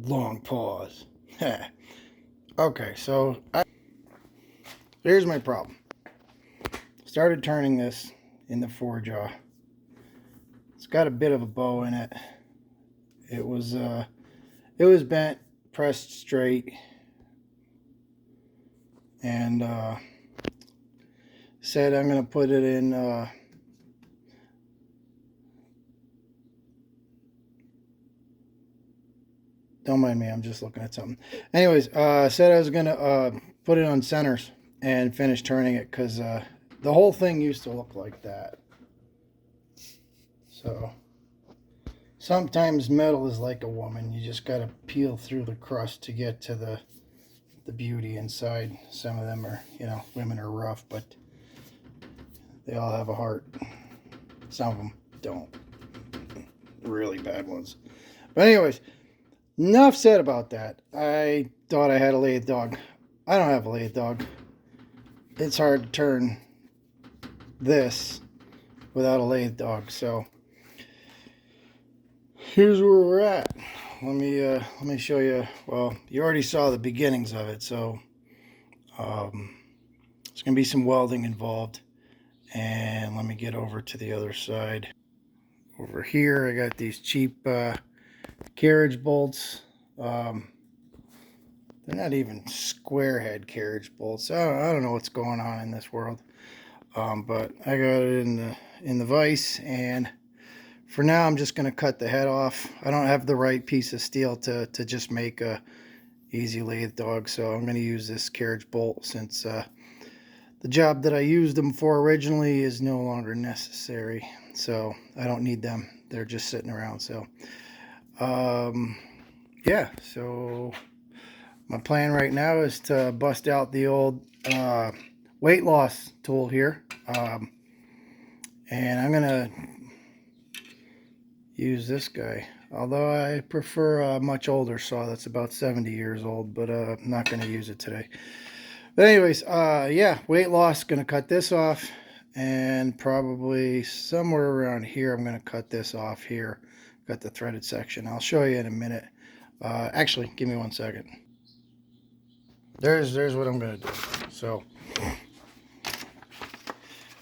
Long pause. Okay, so here's my problem. Started turning this in the forejaw. It's got a bit of a bow in it. It was bent, pressed straight, and said I'm gonna put it in. Don't mind me, I'm just looking at something. Anyways, said I was gonna put it on centers and finish turning it because the whole thing used to look like that. So sometimes metal is like a woman. You just gotta peel through the crust to get to the beauty inside. Some of them are, women are rough, but they all have a heart. Some of them don't. Really bad ones. But anyways, enough said about that. I thought I had a lathe dog. I don't have a lathe dog. It's hard to turn this without a lathe dog. So here's where we're at. Let me show you. Well, you already saw the beginnings of it. So there's gonna be some welding involved. And let me get over to the other side. Over here, I got these cheap carriage bolts. They're not even square head carriage bolts. I don't know what's going on in this world, but I got it in the vise, and for now I'm just going to cut the head off. I don't have the right piece of steel to just make a easy lathe dog, so I'm going to use this carriage bolt since the job that I used them for originally is no longer necessary, so I don't need them. They're just sitting around. So yeah, so my plan right now is to bust out the old weight loss tool here, and I'm gonna use this guy, although I prefer a much older saw that's about 70 years old, but I'm not gonna use it today. But anyways, yeah, weight loss, gonna cut this off, and probably somewhere around here I'm gonna cut this off here. Got the threaded section. I'll show you in a minute. Actually, give me 1 second. There's what I'm gonna do. So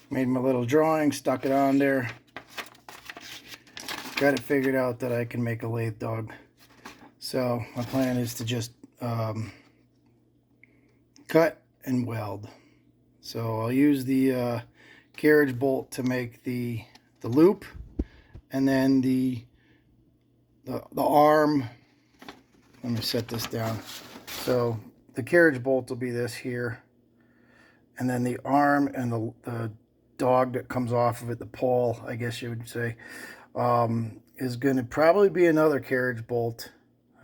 made my little drawing, stuck it on there. Got it figured out that I can make a lathe dog. So my plan is to just cut and weld. So I'll use the carriage bolt to make the loop, and then the arm. Let me set this down. So the carriage bolt will be this here, and then the arm and the dog that comes off of it, the pole, I guess you would say, is going to probably be another carriage bolt.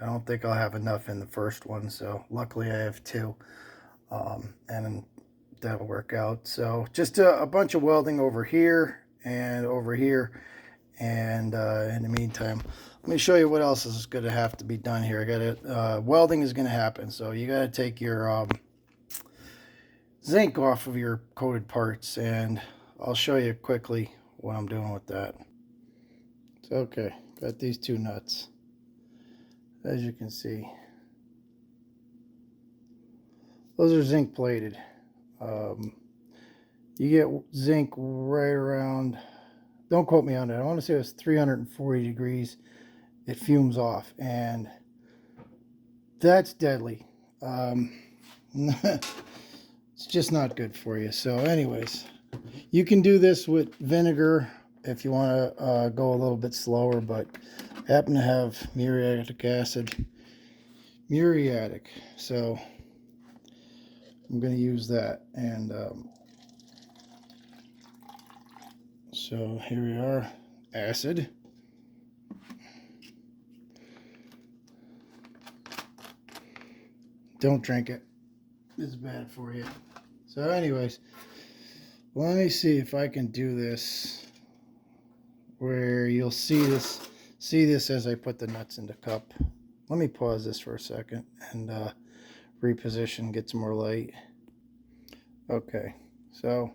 I don't think I'll have enough in the first one, so luckily I have two, and that'll work out. So just a bunch of welding over here and over here, and in the meantime, let me show you what else is going to have to be done here. I got it. Welding is going to happen, so you got to take your zinc off of your coated parts, and I'll show you quickly what I'm doing with that. So, okay, got these two nuts. As you can see, those are zinc plated. You get zinc right around, don't quote me on it, I want to say it was 340 degrees. It fumes off, and that's deadly. It's just not good for you. So anyways, you can do this with vinegar if you want to go a little bit slower, but I happen to have muriatic acid. So I'm going to use that. And so here we are, acid. Don't drink it. It's bad for you. So anyways, let me see if I can do this where you'll see this as I put the nuts in the cup. Let me pause this for a second and reposition, get some more light. Okay, so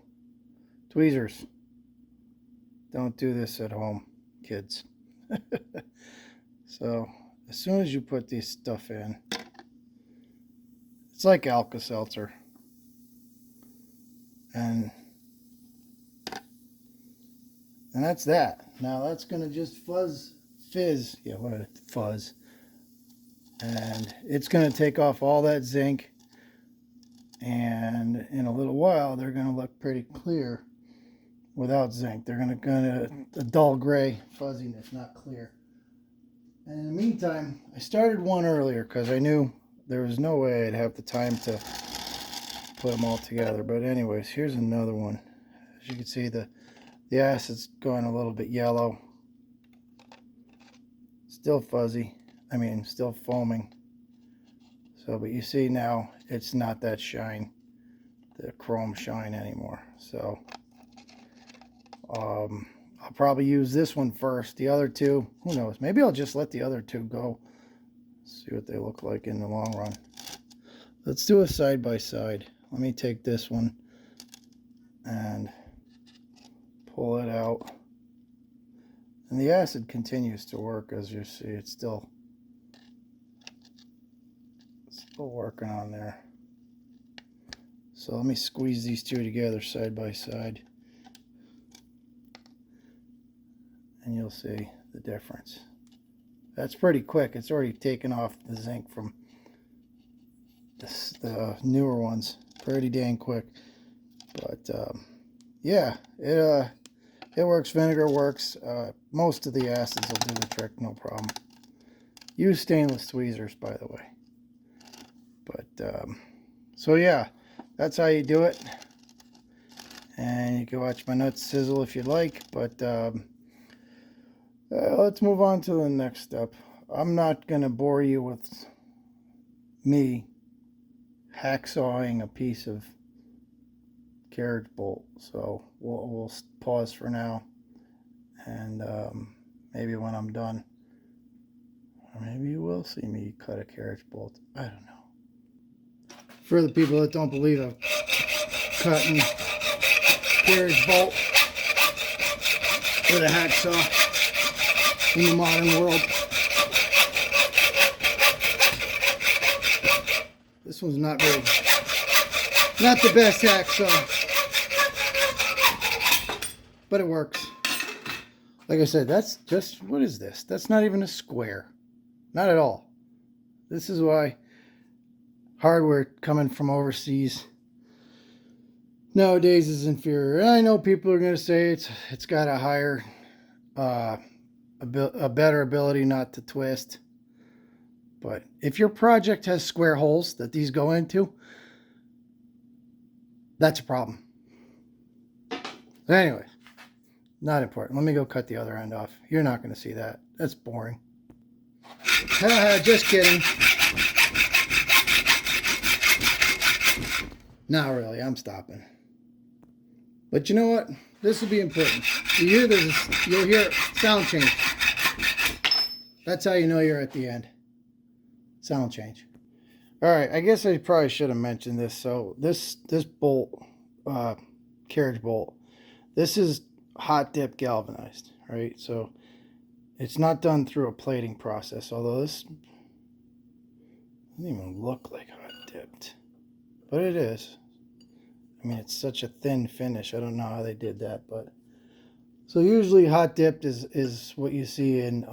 tweezers. Don't do this at home, kids. So as soon as you put this stuff in, it's like Alka-Seltzer. And that's that. Now that's going to just fizz. Yeah, what a fuzz. And it's going to take off all that zinc. And in a little while, they're going to look pretty clear without zinc. They're going to a dull gray fuzziness, not clear. And in the meantime, I started one earlier because I knew there was no way I'd have the time to put them all together. But anyways, here's another one. As you can see, the acid's going a little bit yellow. Still fuzzy. I mean, still foaming. So, but you see now, it's not that shine, the chrome shine anymore. So, I'll probably use this one first. The other two, who knows? Maybe I'll just let the other two go. See what they look like in the long run. Let's do a side by side. Let me take this one and pull it out. And the acid continues to work, as you see. It's still working on there. So let me squeeze these two together side by side, and you'll see the difference. That's pretty quick. It's already taken off the zinc from the newer ones. Pretty dang quick. But yeah, it works. Vinegar works. Most of the acids will do the trick, no problem. Use stainless tweezers, by the way. But so yeah, that's how you do it. And you can watch my nuts sizzle if you like. But let's move on to the next step. I'm not going to bore you with me hacksawing a piece of carriage bolt. So we'll pause for now. And maybe when I'm done, or maybe you will see me cut a carriage bolt. I don't know. For the people that don't believe I'm cutting carriage bolt with a hacksaw in the modern world. This one's not the best hacksaw, but it works. Like I said, that's just, what is this? That's not even a square. Not at all. This is why hardware coming from overseas nowadays is inferior. And I know people are going to say it's got a higher, a better ability not to twist. But if your project has square holes that these go into, that's a problem. But anyway, not important. Let me go cut the other end off. You're not going to see that. That's boring. Just kidding. Not really. I'm stopping. But you know what? This will be important. You'll hear sound change. That's how you know you're at the end. Sound change. All right. I guess I probably should have mentioned this. So this bolt, carriage bolt, this is hot dip galvanized, right? So it's not done through a plating process, although this doesn't even look like hot dipped, but it is. I mean, it's such a thin finish. I don't know how they did that, but so usually hot dipped is what you see in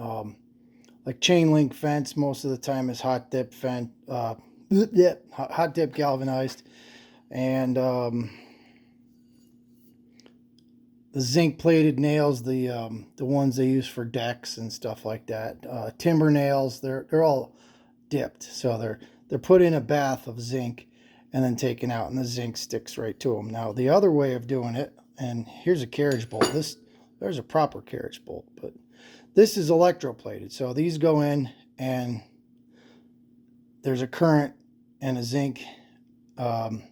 like chain link fence. Most of the time is hot dip fence, hot dip galvanized, and the zinc plated nails, the ones they use for decks and stuff like that. Timber nails, they're all dipped, so they're put in a bath of zinc and then taken out, and the zinc sticks right to them. Now the other way of doing it, and here's a carriage bolt. There's a proper carriage bolt, but this is electroplated. So these go in, and there's a current and a zinc anode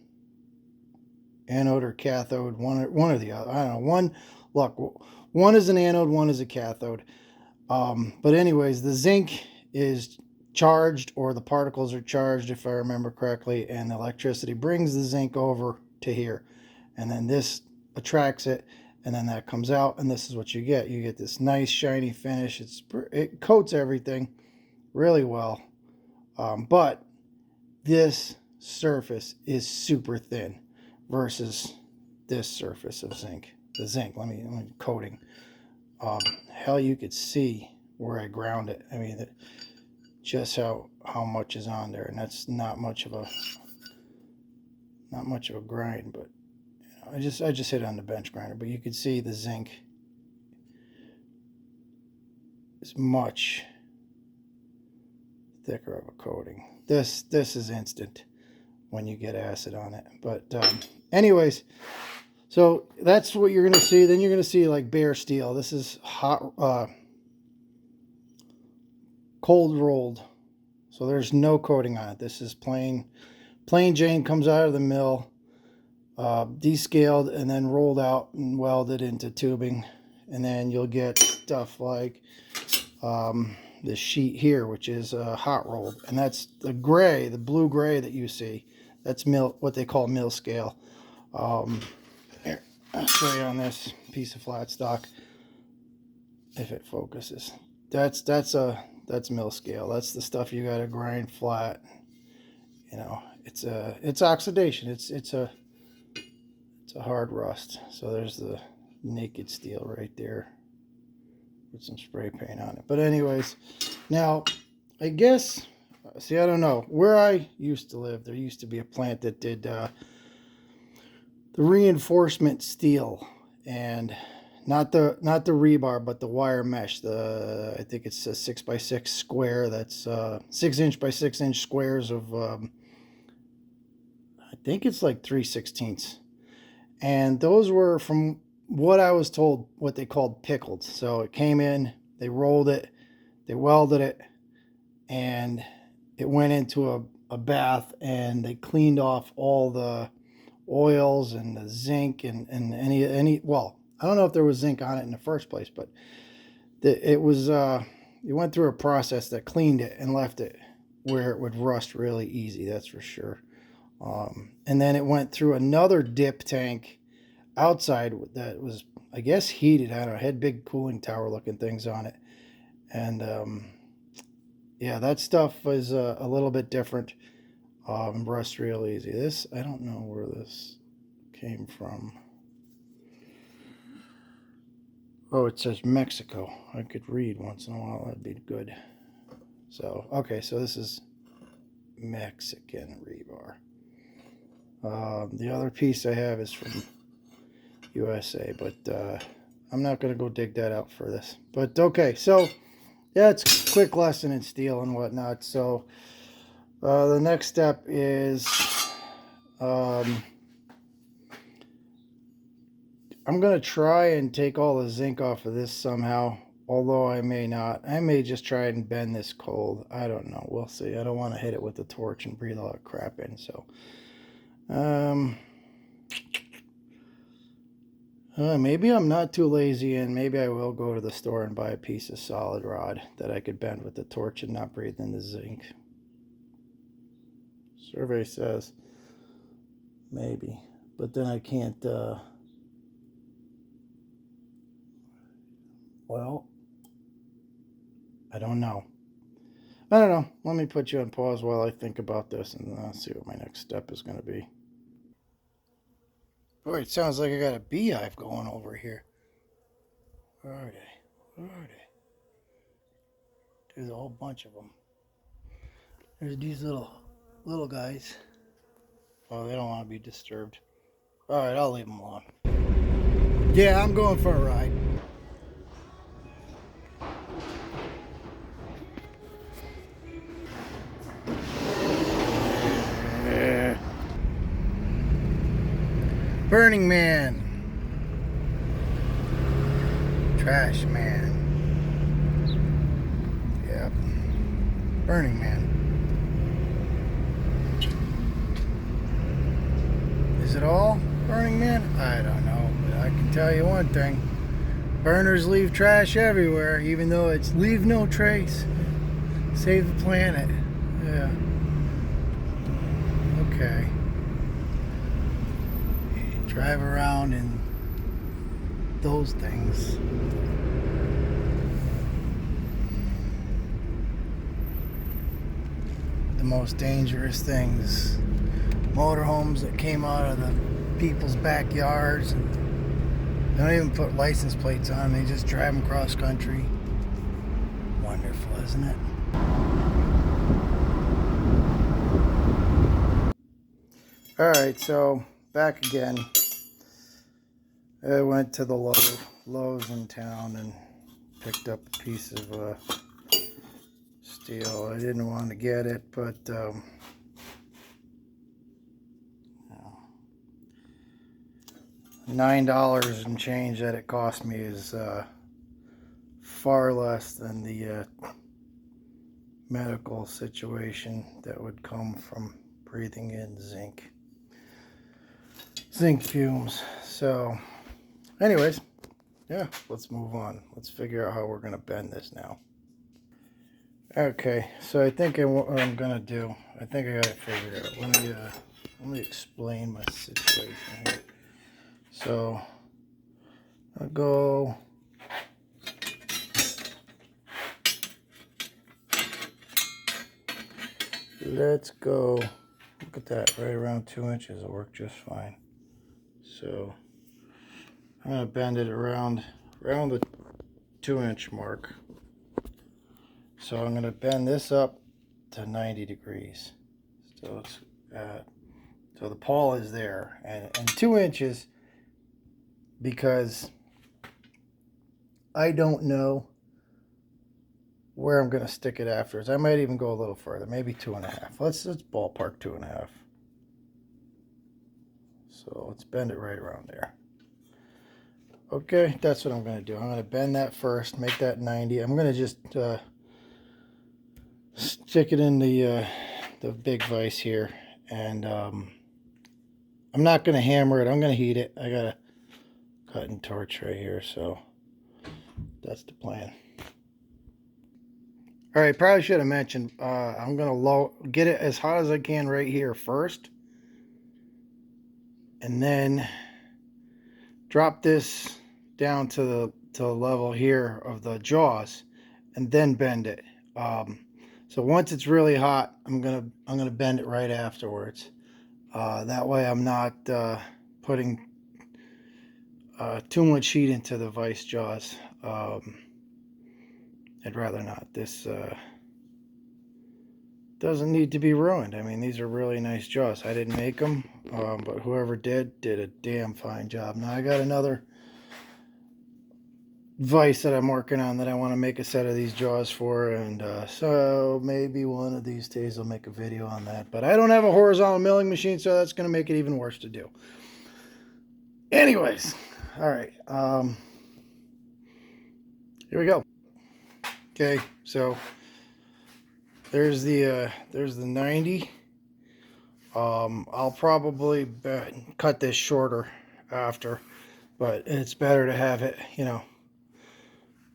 or cathode, one or the other. I don't know. One is an anode, one is a cathode. But anyways, the zinc is charged, or the particles are charged, if I remember correctly, and the electricity brings the zinc over to here, and then this attracts it, and then that comes out, and this is what you get. You get this nice shiny finish. It coats everything really well. But this surface is super thin versus this surface of zinc. The zinc, let me coating. Hell, you could see where I ground it. I mean, just how much is on there, and that's not much of a grind. But I just hit it on the bench grinder. But you could see the zinc is much thicker of a coating. This is instant when you get acid on it. But anyways, so that's what you're gonna see. Then you're gonna see like bare steel. This is hot, cold rolled. So there's no coating on it. This is plain Jane, comes out of the mill, descaled and then rolled out and welded into tubing. And then you'll get stuff like this sheet here, which is hot rolled, and that's the gray, the blue gray that you see. That's what they call mill scale. Here, I'll show you on this piece of flat stock if it focuses. That's mill scale. That's the stuff you got to grind flat. You know, it's oxidation. It's a hard rust. So there's the naked steel right there. Put some spray paint on it. But anyways, now I guess, see, I don't know where I used to live. There used to be a plant that did the reinforcement steel, and not the rebar, but the wire mesh. I think it's a 6x6 square. That's 6" by 6" squares of I think it's like 3/16. And those were, from what I was told, what they called pickled. So it came in, they rolled it, they welded it, and it went into a bath, and they cleaned off all the oils and the zinc and any well, I don't know if there was zinc on it in the first place, but it went through a process that cleaned it and left it where it would rust really easy, that's for sure. And then it went through another dip tank outside that was, I guess, heated. I don't know, had big cooling tower looking things on it. And yeah, that stuff was a little bit different. Rust real easy. This, I don't know where this came from. Oh, it says Mexico. I could read once in a while. That'd be good. So, okay, so this is Mexican rebar. The other piece I have is from USA, but I'm not going to go dig that out for this. But okay, so yeah, it's a quick lesson in steel and whatnot. So the next step is I'm going to try and take all the zinc off of this somehow, although I may not. I may just try and bend this cold. I don't know. We'll see. I don't want to hit it with the torch and breathe all that crap in. So maybe I'm not too lazy, and maybe I will go to the store and buy a piece of solid rod that I could bend with the torch and not breathe in the zinc. Survey says maybe, but then I can't, well, I don't know. Let me put you on pause while I think about this, and I'll see what my next step is going to be. Boy, it sounds like I got a beehive going over here. Where are they? Where are they? There's a whole bunch of them. There's these little guys. Oh, they don't want to be disturbed. All right, I'll leave them alone. Yeah, I'm going for a ride. Burning Man. Trash Man. Yep. Burning Man. Is it all Burning Man? I don't know, but I can tell you one thing. Burners leave trash everywhere, even though it's leave no trace. Save the planet. Yeah. Okay. Drive around in those things. the most dangerous things. Motorhomes that came out of the people's backyards, and they don't even put license plates on, they just drive them cross country. Wonderful, isn't it? Alright, so back again. I went to the Lowe's in town and picked up a piece of steel. I didn't want to get it, but $9 and change that it cost me is far less than the medical situation that would come from breathing in zinc fumes. So anyways, yeah, let's move on. Let's figure out how we're going to bend this now. Okay, so I think what I'm going to do, I think I got it figured out. Let me explain my situation here. So I'll go let's go, look at that, right around 2 inches. It'll work just fine. So I'm going to bend it around the 2-inch mark. So I'm going to bend this up to 90 degrees. So it's so the pawl is there, and 2 inches, because I don't know where I'm going to stick it afterwards. I might even go a little further, maybe 2.5. Let's ballpark 2.5. So let's bend it right around there. Okay, that's what I'm going to do. I'm going to bend that first, make that 90. I'm going to just stick it in the big vise here, and I'm not going to hammer it. I'm going to heat it. I got a cutting torch right here, so that's the plan. All right, probably should have mentioned, I'm going to get it as hot as I can right here first, and then drop this down to the level here of the jaws, and then bend it. So once it's really hot, I'm gonna bend it right afterwards. That way I'm not putting too much heat into the vise jaws. I'd rather not. This doesn't need to be ruined. I mean, these are really nice jaws. I didn't make them, but whoever did a damn fine job. Now I got another vise that I'm working on that I want to make a set of these jaws for, and so maybe one of these days I'll make a video on that. But I don't have a horizontal milling machine, so that's going to make it even worse to do. Anyways, all right, here we go. Okay, so there's the 90. I'll probably cut this shorter after, but it's better to have it, you know,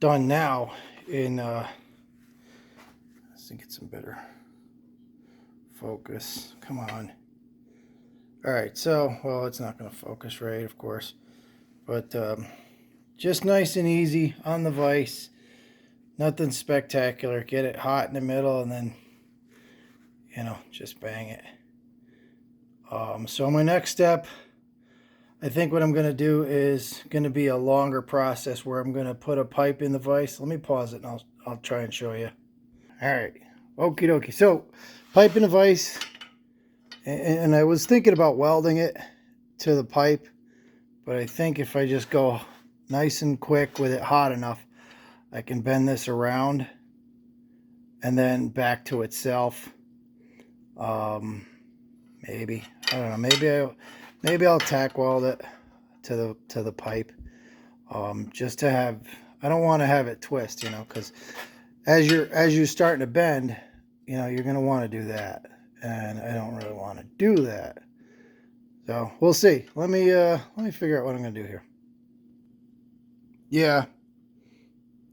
done now in let's get some better focus. Come on. All right, so, well, it's not going to focus right, of course, but just nice and easy on the vise. Nothing spectacular. Get it hot in the middle, and then, you know, just bang it. So my next step, I think what I'm going to do is going to be a longer process where I'm going to put a pipe in the vise. Let me pause it, and I'll try and show you. All right, okie dokie. So pipe in the vise, and I was thinking about welding it to the pipe, but I think if I just go nice and quick with it hot enough, I can bend this around and then back to itself. Maybe, I don't know, maybe I'll tack weld it to the pipe, just to have, I don't want to have it twist, you know, because as you're starting to bend, you know, you're going to want to do that, and I don't really want to do that. So we'll see. Let me figure out what I'm going to do here. Yeah,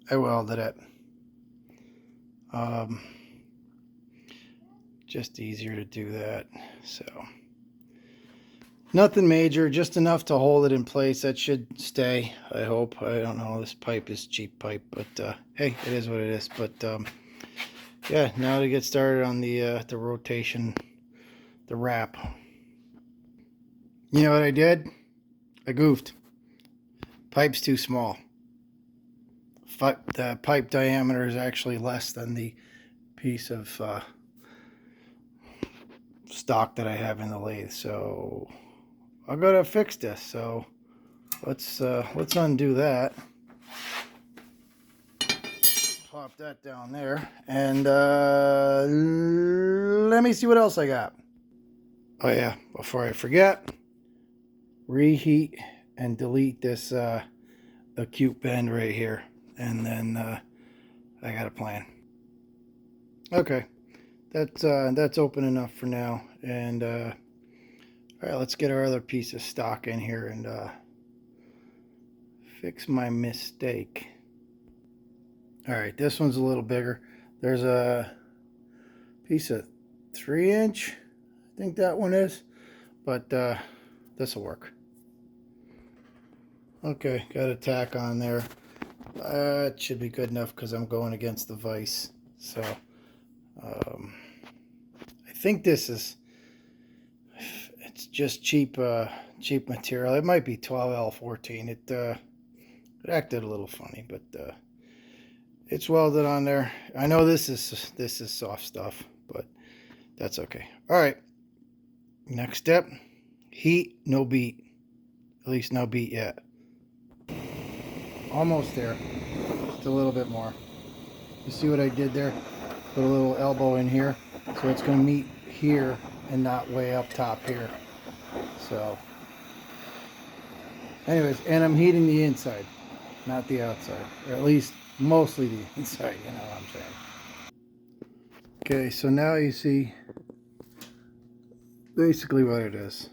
I welded it. Just easier to do that. So nothing major, just enough to hold it in place. That should stay, I hope. I don't know, this pipe is cheap pipe, but hey, it is what it is. But yeah, now to get started on the rotation, the wrap. You know what I did? I goofed. Pipe's too small. The pipe diameter is actually less than the piece of stock that I have in the lathe, so I gotta fix this. So let's undo that. Pop that down there, and let me see what else I got. Oh yeah, before I forget, reheat and delete this acute bend right here, and then I got a plan. Okay, that's open enough for now, and all right, let's get our other piece of stock in here and fix my mistake. All right, this one's a little bigger. There's a piece of 3-inch, I think that one is, but this will work. Okay, got a tack on there. It should be good enough because I'm going against the vise. So I think this is, it's just cheap material. It might be 12L14. It acted a little funny, but it's welded on there. I know this is soft stuff, but that's okay. All right, next step, heat, no beat. At least no beat yet. Almost there, just a little bit more. You see what I did there? Put a little elbow in here, so it's going to meet here and not way up top here. So anyways, and I'm heating the inside, not the outside, or at least mostly the inside, you know what I'm saying. Okay, so now you see basically what it is.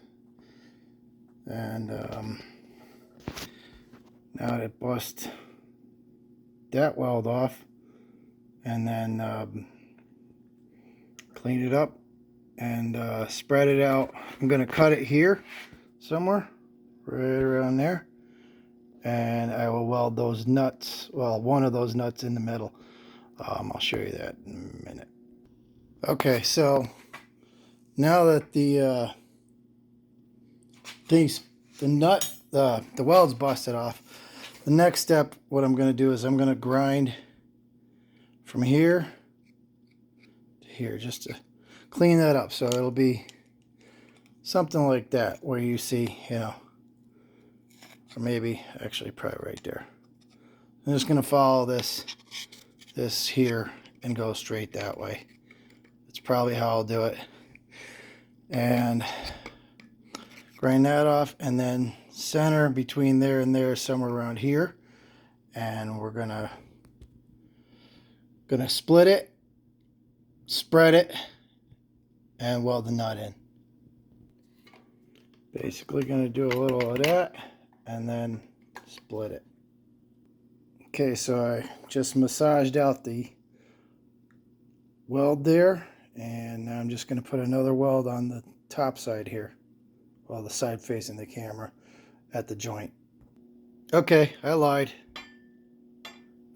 And now to bust that weld off, and then clean it up and spread it out. I'm going to cut it here somewhere, right around there, and I will weld those nuts, well, one of those nuts in the middle. I'll show you that in a minute. Okay, so now that the weld's busted off, the next step, what I'm going to do is I'm going to grind from here to here, just to clean that up. So it'll be something like that, where you see, you know, or maybe actually probably right there. I'm just going to follow this here and go straight that way. That's probably how I'll do it. And grind that off, and then center between there and there, somewhere around here, and we're gonna split it, spread it, and weld the nut in. Basically gonna do a little of that and then split it. Okay, so I just massaged out the weld there, and now I'm just gonna put another weld on the top side here, well, the side facing the camera, at the joint. Okay, I lied.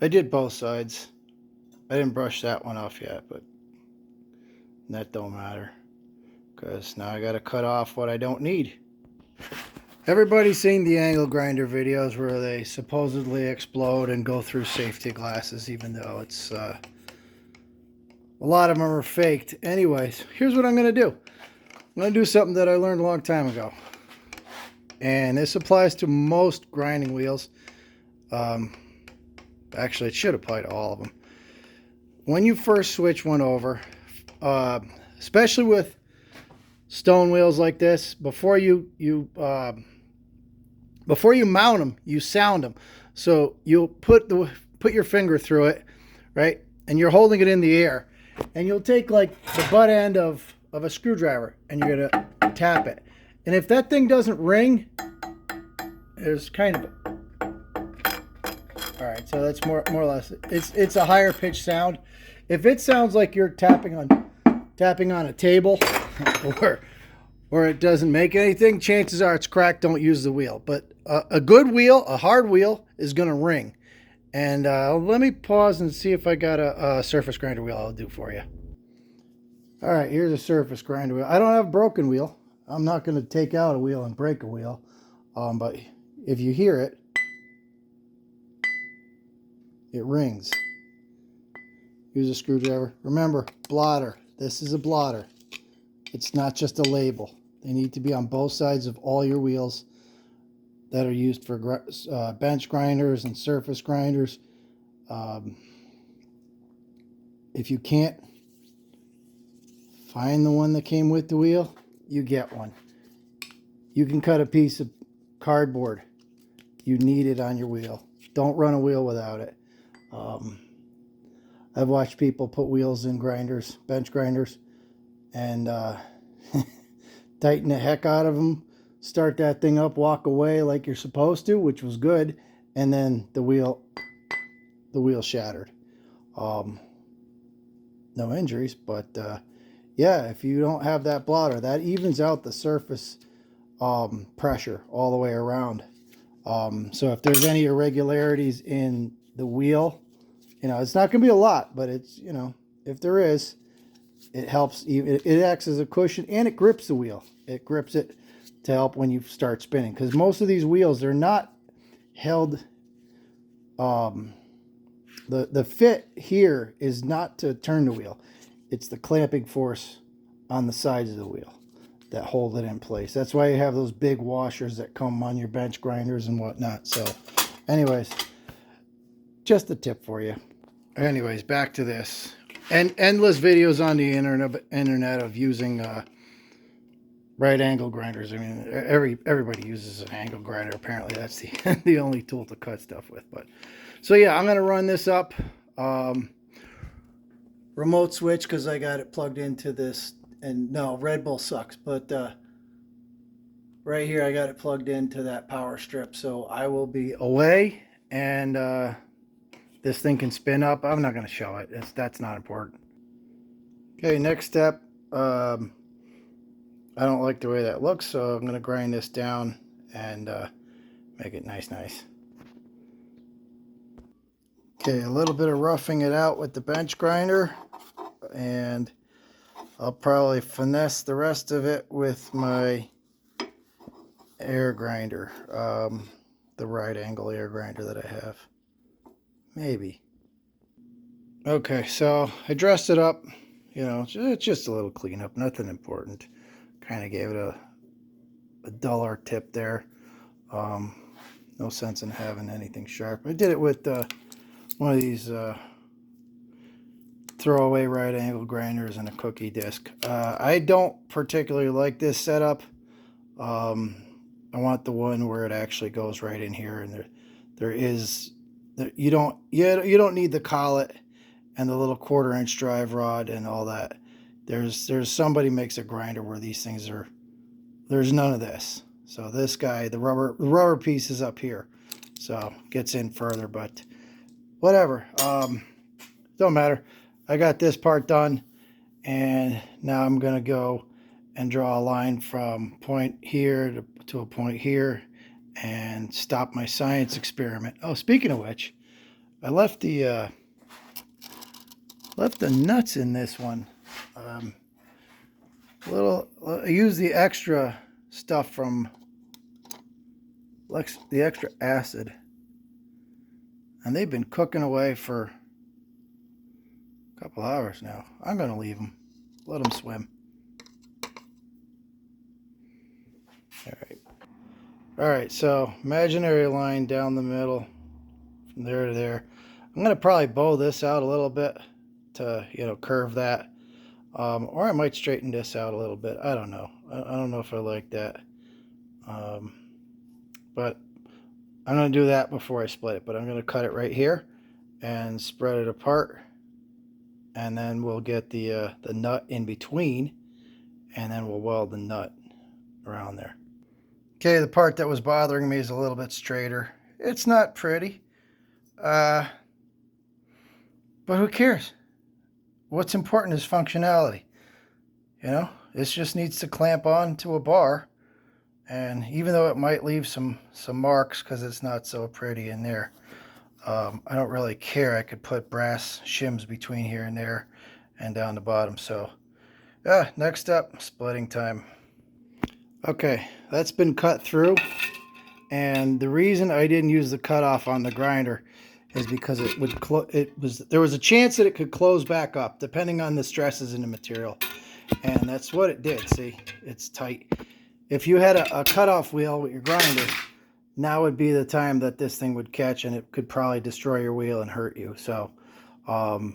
I did both sides. I didn't brush that one off yet, but that don't matter, because now I got to cut off what I don't need. Everybody's seen the angle grinder videos where they supposedly explode and go through safety glasses, even though it's a lot of them are faked. Anyways, here's what I'm going to do. I'm going to do something that I learned a long time ago. And this applies to most grinding wheels. Actually, it should apply to all of them. When you first switch one over, especially with stone wheels like this, before you mount them, you sound them. So you'll put your finger through it, right? And you're holding it in the air, and you'll take like the butt end of a screwdriver, and you're gonna tap it. And if that thing doesn't ring, there's kind of all right. So that's more or less. It's a higher pitched sound. If it sounds like you're tapping on a table, or it doesn't make anything, chances are it's cracked. Don't use the wheel. But a good wheel, a hard wheel, is going to ring. And let me pause and see if I got a surface grinder wheel I'll do for you. All right, here's a surface grinder wheel. I don't have a broken wheel. I'm not going to take out a wheel and break a wheel. But if you hear it, it rings. Use a screwdriver. Remember, blotter. This is a blotter. It's not just a label. They need to be on both sides of all your wheels that are used for bench grinders and surface grinders. If you can't find the one that came with the wheel, you get one. You can cut a piece of cardboard. You need it on your wheel. Don't run a wheel without it. I've watched people put wheels in grinders, bench grinders, and tighten the heck out of them, start that thing up, walk away like you're supposed to, which was good, and then the wheel shattered. No injuries, but yeah, if you don't have that blotter, that evens out the surface pressure all the way around. So if there's any irregularities in the wheel, it's not going to be a lot, but it's, if there is, it helps. It acts as a cushion, and it grips the wheel. It grips it to help when you start spinning, because most of these wheels, they're not held. The fit here is not to turn the wheel. It's the clamping force on the sides of the wheel that hold it in place. That's why you have those big washers that come on your bench grinders and whatnot. So anyways, just a tip for you. Anyways, back to this. And endless videos on the internet of using right angle grinders. I mean, everybody uses an angle grinder. Apparently, that's the only tool to cut stuff with. But so yeah, I'm gonna run this up. Remote switch, because I got it plugged into this. And no, Red Bull sucks. But right here, I got it plugged into that power strip. So I will be away, and this thing can spin up. I'm not going to show it. That's not important. Okay, next step. I don't like the way that looks, so I'm going to grind this down and make it nice. Okay, a little bit of roughing it out with the bench grinder, and I'll probably finesse the rest of it with my air grinder, the right angle air grinder that I have. Maybe. Okay, so I dressed it up, just a little cleanup, nothing important. Kind of gave it a duller tip there. No sense in having anything sharp. I did it with one of these throwaway right angle grinders and a cookie disc. I don't particularly like this setup. I want the one where it actually goes right in here, and you don't need the collet and the little 1/4-inch drive rod and all that. There's somebody makes a grinder where these things there's none of this. So this guy, the rubber piece is up here, so gets in further, but whatever. Don't matter. I got this part done, and now I'm gonna go and draw a line from point here to a point here and stop my science experiment. Oh, speaking of which, I left the nuts in this one. I use the extra stuff from the extra acid, and they've been cooking away for a couple hours now. I'm gonna leave them, let them swim. All right, so imaginary line down the middle from there to there. I'm gonna probably bow this out a little bit to curve that, or I might straighten this out a little bit. I don't know. I don't know if I like that, but I'm gonna do that before I split it. But I'm gonna cut it right here and spread it apart, and then we'll get the nut in between, and then we'll weld the nut around there. Okay, the part that was bothering me is a little bit straighter. It's not pretty, but who cares? What's important is functionality. This just needs to clamp on to a bar, and even though it might leave some marks because it's not so pretty in there, I don't really care. I could put brass shims between here and there and down the bottom. So next up, splitting time. Okay, that's been cut through, and the reason I didn't use the cutoff on the grinder is because there was a chance that it could close back up depending on the stresses in the material, and that's what it did. See, it's tight. If you had a cutoff wheel with your grinder, now would be the time that this thing would catch, and it could probably destroy your wheel and hurt you. So I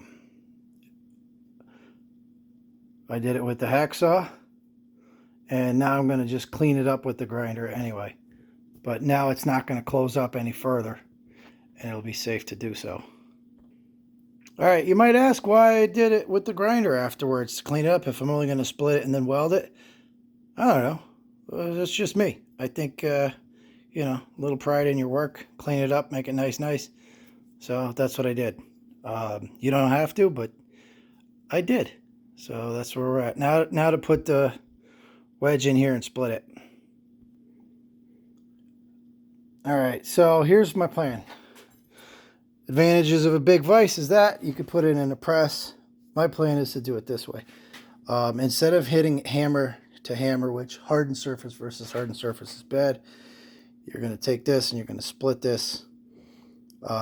did it with the hacksaw, and now I'm going to just clean it up with the grinder anyway. But now it's not going to close up any further, and it'll be safe to do so. All right, you might ask why I did it with the grinder afterwards to clean it up if I'm only going to split it and then weld it. I don't know. That's just me. I think, you know, a little pride in your work. Clean it up, make it nice. So that's what I did. You don't have to, but I did. So that's where we're at. Now to put the wedge in here and split it. All right, so here's my plan. Advantages of a big vise is that you could put it in a press. My plan is to do it this way. Instead of hitting hammer to hammer, which hardened surface versus hardened surface is bad, you're going to take this and you're going to split this.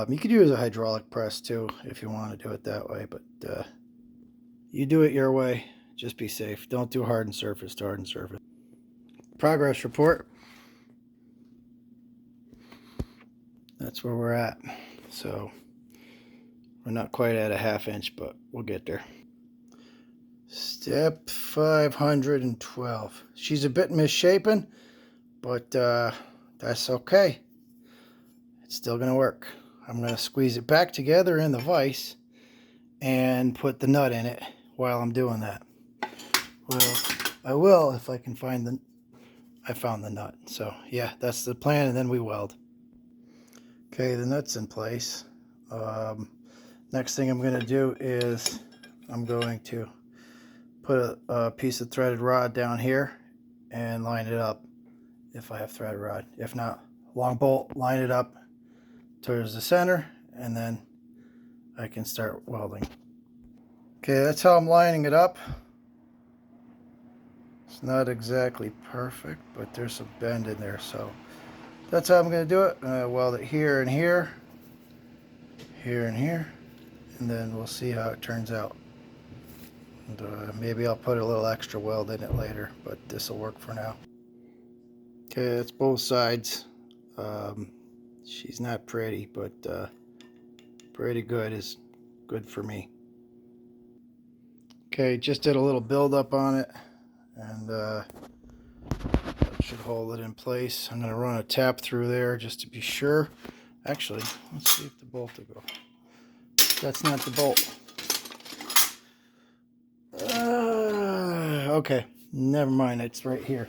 You could use a hydraulic press too if you want to do it that way, but you do it your way. Just be safe. Don't do hardened surface to hardened surface. Progress report. That's where we're at. So we're not quite at a 1/2 inch, but we'll get there. Step 512. She's a bit misshapen, but that's okay. It's still going to work. I'm going to squeeze it back together in the vise and put the nut in it while I'm doing that. Well, I will if I can find I found the nut. So yeah, that's the plan, and then we weld. Okay, the nut's in place. Next thing I'm going to do is I'm going to put a piece of threaded rod down here and line it up if I have threaded rod. If not, long bolt, line it up towards the center, and then I can start welding. Okay, that's how I'm lining it up. It's not exactly perfect, but there's some bend in there, so that's how I'm going to do it. I'm going to weld it here and here, here and here, and then we'll see how it turns out. And maybe I'll put a little extra weld in it later, but this will work for now. Okay, that's both sides. She's not pretty, but pretty good is good for me. Okay, just did a little build up on it, and that should hold it in place. I'm going to run a tap through there just to be sure. Actually, let's see if the bolt will go. That's not the bolt. Okay, never mind. It's right here.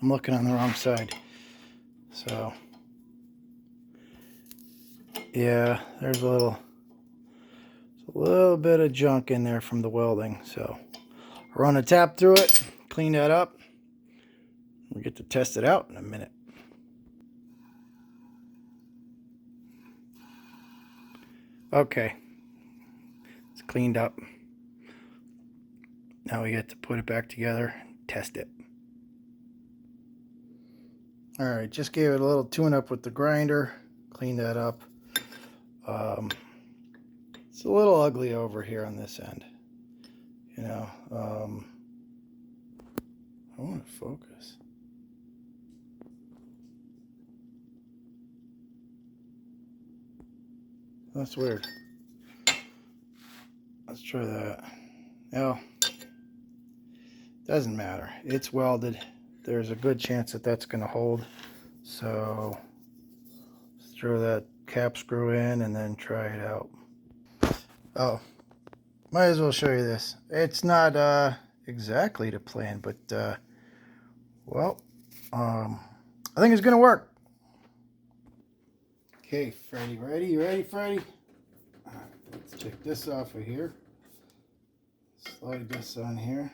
I'm looking on the wrong side. So, yeah, there's a little bit of junk in there from the welding. So, run a tap through it, clean that up. We'll get to test it out in a minute. Okay, it's cleaned up. Now we get to put it back together and test it. Alright, just gave it a little tune-up with the grinder. Clean that up. It's a little ugly over here on this end. You know, I want to focus. That's weird. Let's try that. No, doesn't matter. It's welded. There's a good chance that that's going to hold. So let's throw that cap screw in and then try it out. Oh, might as well show you this. It's not exactly the plan, but well, I think it's going to work. Okay, Freddy, ready? You ready, Freddy? Let's take this off of here. Slide this on here.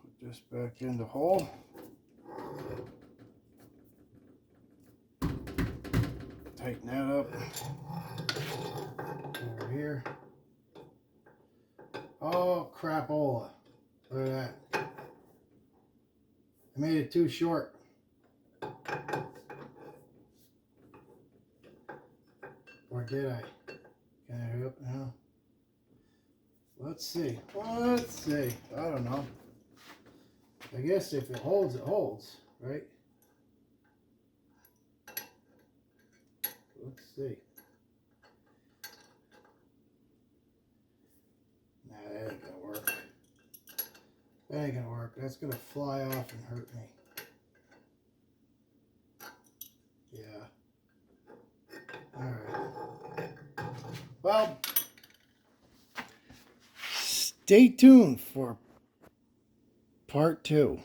Put this back in the hole. Tighten that up. Over here. Oh, crapola. Look at that. I made it too short. Or did I? Can I hook now? Let's see. Let's see. I don't know. I guess if it holds, right? Let's see. Nah, that ain't gonna work. That ain't gonna work. That's gonna fly off and hurt me. Yeah. Alright. Well, stay tuned for part 2.